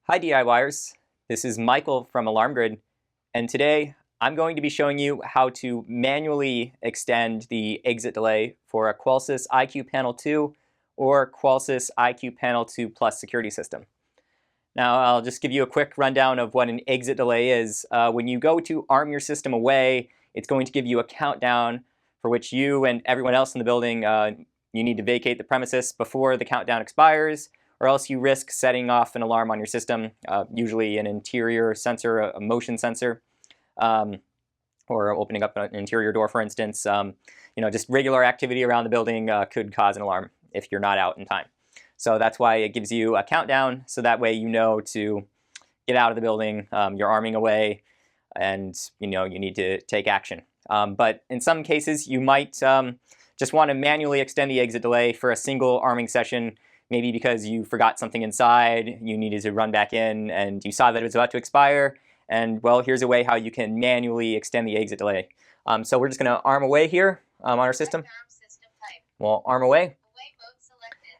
Hi DIYers, this is Michael from AlarmGrid, and today I'm going to be showing you how to manually extend the exit delay for a Qolsys IQ Panel 2 or Qolsys IQ Panel 2 Plus security system. Now I'll just give you a quick rundown of what an exit delay is. When you go to arm your system away, it's going to give you a countdown for which you and everyone else in the building you need to vacate the premises before the countdown expires, or else you risk setting off an alarm on your system, usually an interior sensor, a motion sensor, or opening up an interior door, for instance. Just regular activity around the building could cause an alarm if you're not out in time. So that's why it gives you a countdown, so that way you know to get out of the building, you're arming away, and you need to take action. But in some cases, you might just want to manually extend the exit delay for a single arming session, maybe because you forgot something inside, you needed to run back in, and you saw that it was about to expire, and well, here's a way how you can manually extend the exit delay. So we're just going to arm away here on our system. We'll arm away.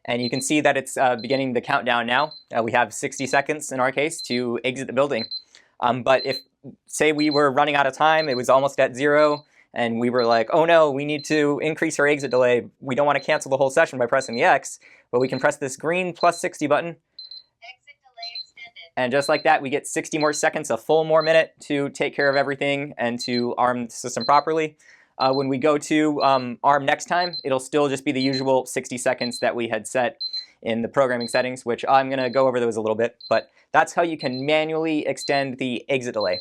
And you can see that it's beginning the countdown now. We have 60 seconds in our case to exit the building. But if, say we were running out of time, it was almost at 0, and we were like, oh no, we need to increase our exit delay. We don't want to cancel the whole session by pressing the X, but we can press this green plus 60 button. Exit delay extended. And just like that, we get 60 more seconds, a full more minute to take care of everything and to arm the system properly. When we go to arm next time, it'll still just be the usual 60 seconds that we had set in the programming settings, which I'm going to go over those a little bit. But that's how you can manually extend the exit delay.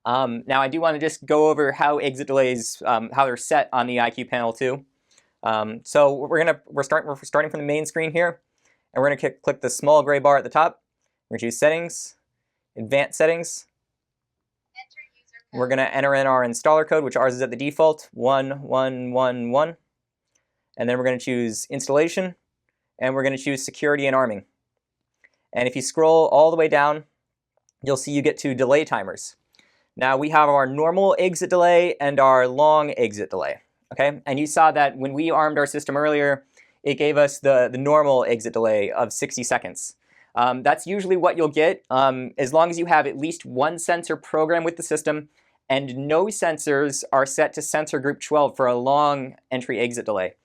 Now I do want to just go over how exit delays, how they're set on the IQ Panel 2. So we're starting from the main screen here, and we're going to click the small gray bar at the top. We're going to choose Settings, Advanced Settings. Enter user code. We're going to enter in our installer code, which ours is at the default 1111, and then we're going to choose Installation, and we're going to choose Security and Arming. And if you scroll all the way down, you'll see you get to delay timers. Now we have our normal exit delay and our long exit delay. Okay, and you saw that when we armed our system earlier, it gave us the normal exit delay of 60 seconds. That's usually what you'll get as long as you have at least one sensor programmed with the system and no sensors are set to sensor group 12 for a long entry exit delay.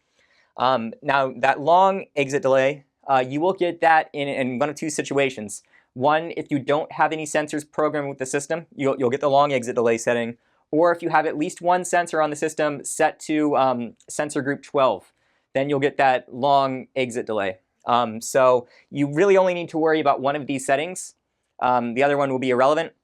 Now that long exit delay, you will get that in one of two situations. One, if you don't have any sensors programmed with the system, you'll get the long exit delay setting. Or if you have at least one sensor on the system set to sensor group 12, then you'll get that long exit delay. So you really only need to worry about one of these settings. The other one will be irrelevant.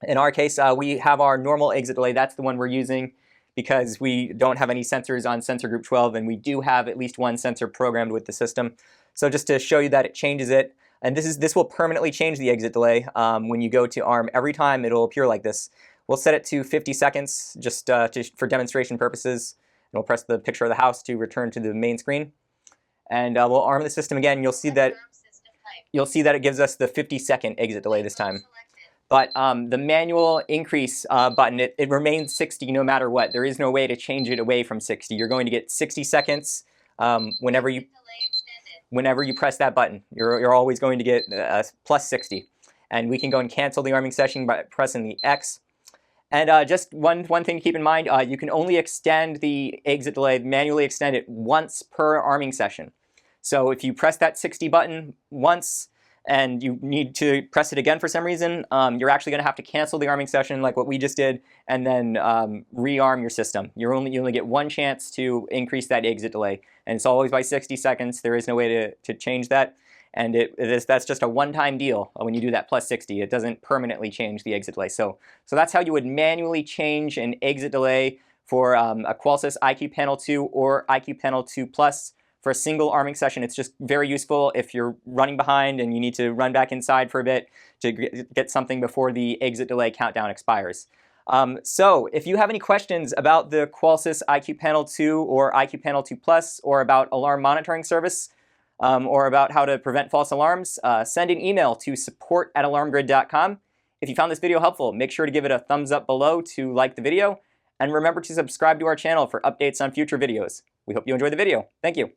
In our case, we have our normal exit delay. That's the one we're using because we don't have any sensors on sensor group 12, and we do have at least one sensor programmed with the system. So just to show you that it changes it, and this will permanently change the exit delay. When you go to arm, every time it'll appear like this. We'll set it to 50 seconds just for demonstration purposes. And we'll press the picture of the house to return to the main screen. And we'll arm the system again. You'll see that it gives us the 50-second exit delay this time. But the manual increase button, it remains 60 no matter what. There is no way to change it away from 60. You're going to get 60 seconds whenever you press that button. You're always going to get plus 60. And we can go and cancel the arming session by pressing the X. And just one thing to keep in mind, you can only extend the exit delay, manually extend it once per arming session. So if you press that 60 button once and you need to press it again for some reason, you're actually going to have to cancel the arming session like what we just did and then rearm your system. You only get one chance to increase that exit delay. And it's always by 60 seconds. There is no way to change that. And that's just a one-time deal when you do that plus 60. It doesn't permanently change the exit delay. So that's how you would manually change an exit delay for a Qolsys IQ Panel 2 or IQ Panel 2 Plus for a single arming session. It's just very useful if you're running behind and you need to run back inside for a bit to get something before the exit delay countdown expires. So if you have any questions about the Qolsys IQ Panel 2 or IQ Panel 2 Plus or about alarm monitoring service, or about how to prevent false alarms, send an email to support@alarmgrid.com. If you found this video helpful, make sure to give it a thumbs up below to like the video, and remember to subscribe to our channel for updates on future videos. We hope you enjoyed the video. Thank you.